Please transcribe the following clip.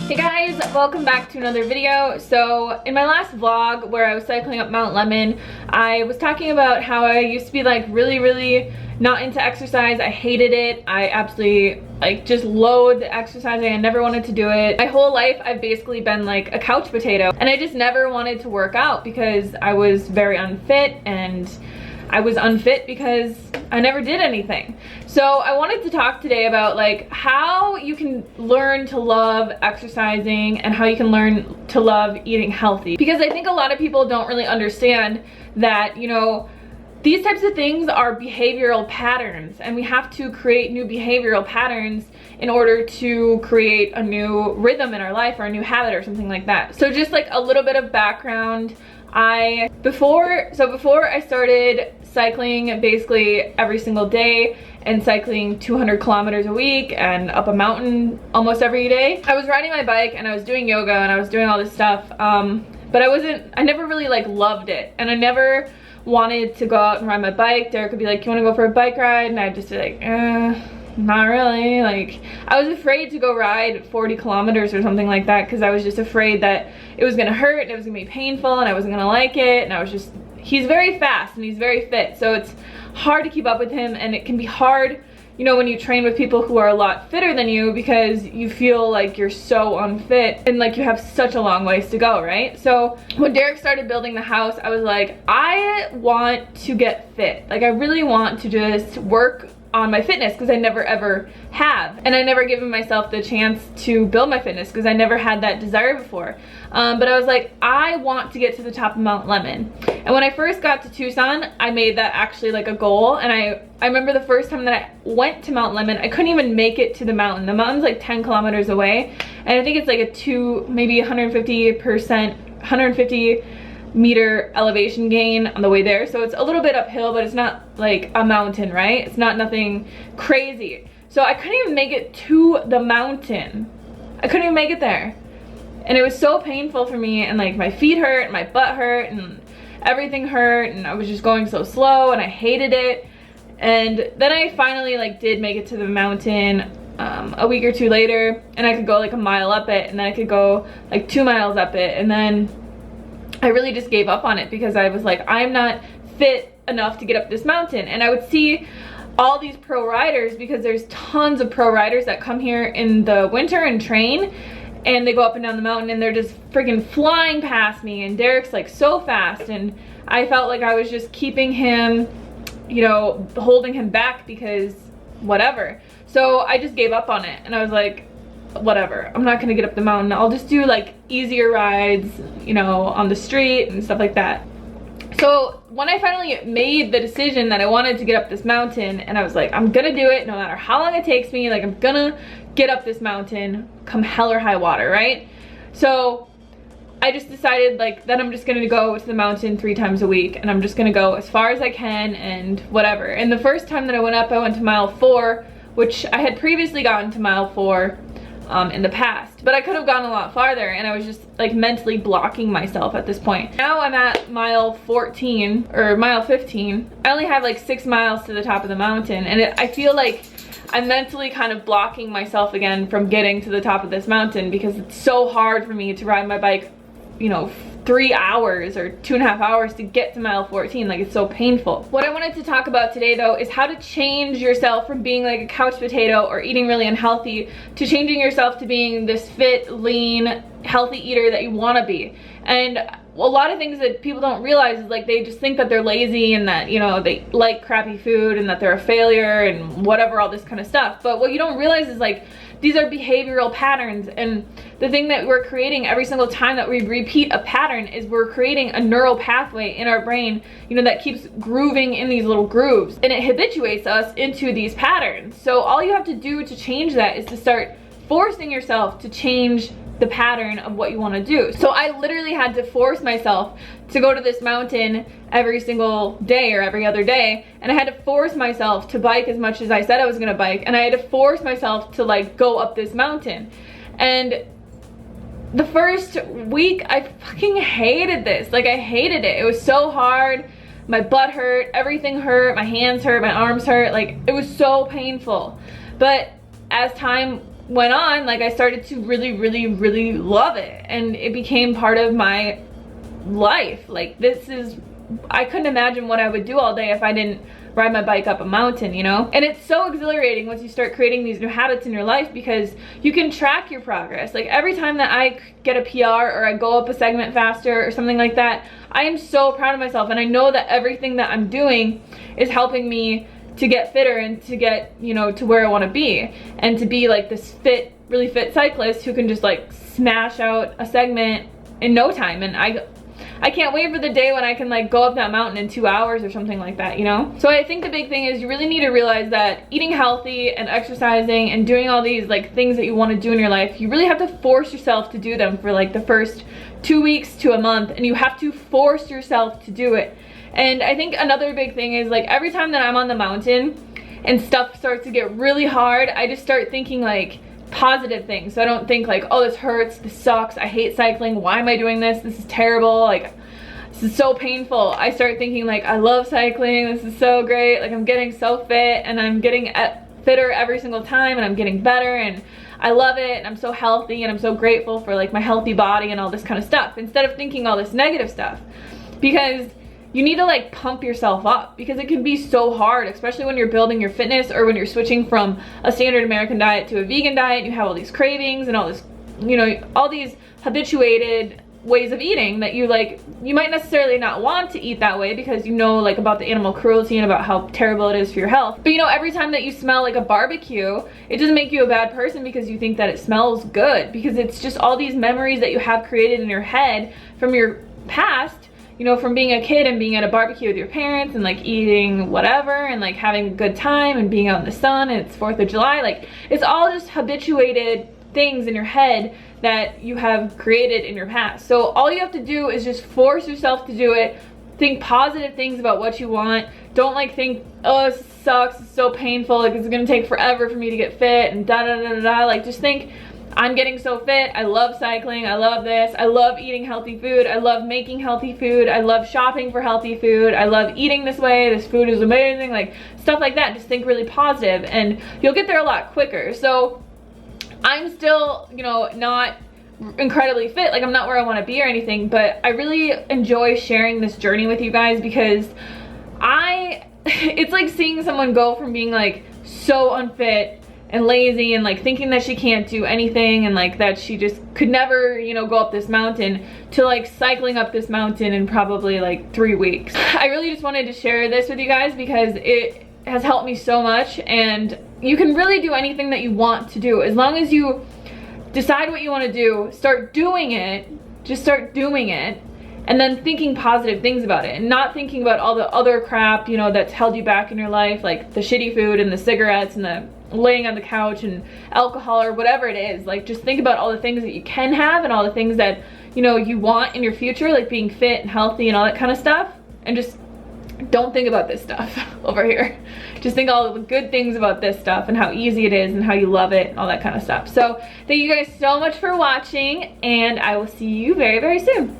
Hey guys, welcome back to another video. So in my last vlog where I was cycling up Mount Lemmon, I was talking about how I used to be like really not into exercise. I hated it. I absolutely just loathed exercising. I never wanted to do it. My whole life I've basically been like a couch potato, and I just never wanted to work out because I was very unfit, and I was unfit because I never did anything. So I wanted to talk today about like how you can learn to love exercising and how you can learn to love eating healthy. Because I think a lot of people don't really understand that, you know, these types of things are behavioral patterns, and we have to create new behavioral patterns in order to create a new rhythm in our life or a new habit or something like that. So just like a little bit of background. Before I started cycling basically every single day and cycling 200 kilometers a week and up a mountain almost every day, I was riding my bike and I was doing yoga and I was doing all this stuff, but I never really like loved it, and I never wanted to go out and ride my bike. Derek would be like, you want to go for a bike ride? And I'd just be like, not really. Like, I was afraid to go ride 40 kilometers or something like that because I was just afraid that it was gonna hurt and it was gonna be painful and I wasn't gonna like it. And he's very fast and he's very fit, so it's hard to keep up with him, and it can be hard, you know, when you train with people who are a lot fitter than you because you feel like you're so unfit and like you have such a long ways to go, right? So when Derek started building the house, I was like, I want to get fit. Like, I really want to just work on my fitness because I never ever have, and I never given myself the chance to build my fitness because I never had that desire before. But I was like, I want to get to the top of Mount Lemmon. And when I first got to Tucson, I made that actually like a goal, and I remember the first time that I went to Mount Lemmon, I couldn't even make it to the mountain. The mountain's like 10 kilometers away, and I think it's like a maybe 150 meter elevation gain on the way there, so it's a little bit uphill, but it's not like a mountain, right? It's not nothing crazy. So I couldn't even make it to the mountain. I couldn't even make it there, and it was so painful for me, and like my feet hurt and my butt hurt and everything hurt, and I was just going so slow and I hated it. And then I finally like did make it to the mountain a week or two later, and I could go like a mile up it, and then I could go like 2 miles up it, and then I really just gave up on it because I was like, I'm not fit enough to get up this mountain. And I would see all these pro riders, because there's tons of pro riders that come here in the winter and train, and they go up and down the mountain and they're just freaking flying past me, and Derek's like so fast, and I felt like I was just keeping him, you know, holding him back because whatever. So I just gave up on it, and I was like, whatever, I'm not gonna get up the mountain. I'll just do like easier rides, you know, on the street and stuff like that. So when I finally made the decision that I wanted to get up this mountain, and I was like, I'm gonna do it no matter how long it takes me, like I'm gonna get up this mountain come hell or high water, right? So I just decided like that I'm just gonna go to the mountain 3 times a week, and I'm just gonna go as far as I can and whatever. And the first time that I went up, I went to mile 4, which I had previously gotten to mile 4 in the past, but I could have gone a lot farther, and I was just like mentally blocking myself at this point. Now I'm at mile 14 or mile 15. I only have like 6 miles to the top of the mountain, and I feel like I'm mentally kind of blocking myself again from getting to the top of this mountain because it's so hard for me to ride my bike, you know, 3 hours or 2.5 hours to get to mile 14. Like, it's so painful. What I wanted to talk about today though is how to change yourself from being like a couch potato or eating really unhealthy to changing yourself to being this fit, lean, healthy eater that you want to be. And a lot of things that people don't realize is like they just think that they're lazy and that, you know, they like crappy food and that they're a failure and whatever, all this kind of stuff. But what you don't realize is like these are behavioral patterns, and the thing that we're creating every single time that we repeat a pattern is we're creating a neural pathway in our brain, you know, that keeps grooving in these little grooves, and it habituates us into these patterns. So all you have to do to change that is to start forcing yourself to change the pattern of what you want to do. So I literally had to force myself to go to this mountain every single day or every other day, and I had to force myself to bike as much as I said I was gonna bike, and I had to force myself to like go up this mountain. And the first week I fucking hated this. Like, I hated it. It was so hard. My butt hurt, everything hurt, my hands hurt, my arms hurt. Like, it was so painful. But as time went on, like I started to really love it, and it became part of my life. Like I couldn't imagine what I would do all day if I didn't ride my bike up a mountain, you know? And it's so exhilarating once you start creating these new habits in your life, because you can track your progress. Like every time that I get a PR or I go up a segment faster or something like that, I am so proud of myself, and I know that everything that I'm doing is helping me to get fitter and to get, you know, to where I want to be, and to be like this really fit cyclist who can just like smash out a segment in no time. And I can't wait for the day when I can like go up that mountain in 2 hours or something like that, you know? So I think the big thing is you really need to realize that eating healthy and exercising and doing all these like things that you want to do in your life, you really have to force yourself to do them for like the first 2 weeks to a month, and you have to force yourself to do it. And I think another big thing is like every time that I'm on the mountain and stuff starts to get really hard, I just start thinking like positive things. So I don't think like, oh, this hurts, this sucks, I hate cycling, why am I doing this, this is terrible, like this is so painful. I start thinking like, I love cycling, this is so great, like I'm getting so fit and I'm getting fitter every single time, and I'm getting better, and I love it, and I'm so healthy, and I'm so grateful for like my healthy body and all this kind of stuff, instead of thinking all this negative stuff. Because you need to like pump yourself up, because it can be so hard, especially when you're building your fitness or when you're switching from a standard American diet to a vegan diet. You have all these cravings and all this, you know, all these habituated ways of eating that you might necessarily not want to eat that way, because you know like about the animal cruelty and about how terrible it is for your health. But you know, every time that you smell like a barbecue, it doesn't make you a bad person because you think that it smells good, because it's just all these memories that you have created in your head from your past, you know, from being a kid and being at a barbecue with your parents and like eating whatever and like having a good time and being out in the sun and it's 4th of July. Like it's all just habituated things in your head that you have created in your past. So all you have to do is just force yourself to do it. Think positive things about what you want. Don't like think, oh, this sucks, it's so painful, like it's gonna take forever for me to get fit and da da da da da. Like just think, I'm getting so fit, I love cycling, I love this, I love eating healthy food, I love making healthy food, I love shopping for healthy food, I love eating this way, this food is amazing, like stuff like that. Just think really positive and you'll get there a lot quicker. So I'm still, you know, not incredibly fit, like I'm not where I want to be or anything, but I really enjoy sharing this journey with you guys, because it's like seeing someone go from being like so unfit and lazy and like thinking that she can't do anything and like that she just could never, you know, go up this mountain, to like cycling up this mountain in probably like 3 weeks. I really just wanted to share this with you guys because it has helped me so much, and you can really do anything that you want to do as long as you decide what you want to do, start doing it, just start doing it, and then thinking positive things about it and not thinking about all the other crap, you know, that's held you back in your life, like the shitty food and the cigarettes and the laying on the couch and alcohol or whatever it is. Like just think about all the things that you can have and all the things that, you know, you want in your future, like being fit and healthy and all that kind of stuff, and just don't think about this stuff over here. Just think all the good things about this stuff and how easy it is and how you love it and all that kind of stuff. So thank you guys so much for watching, and I will see you very, very soon.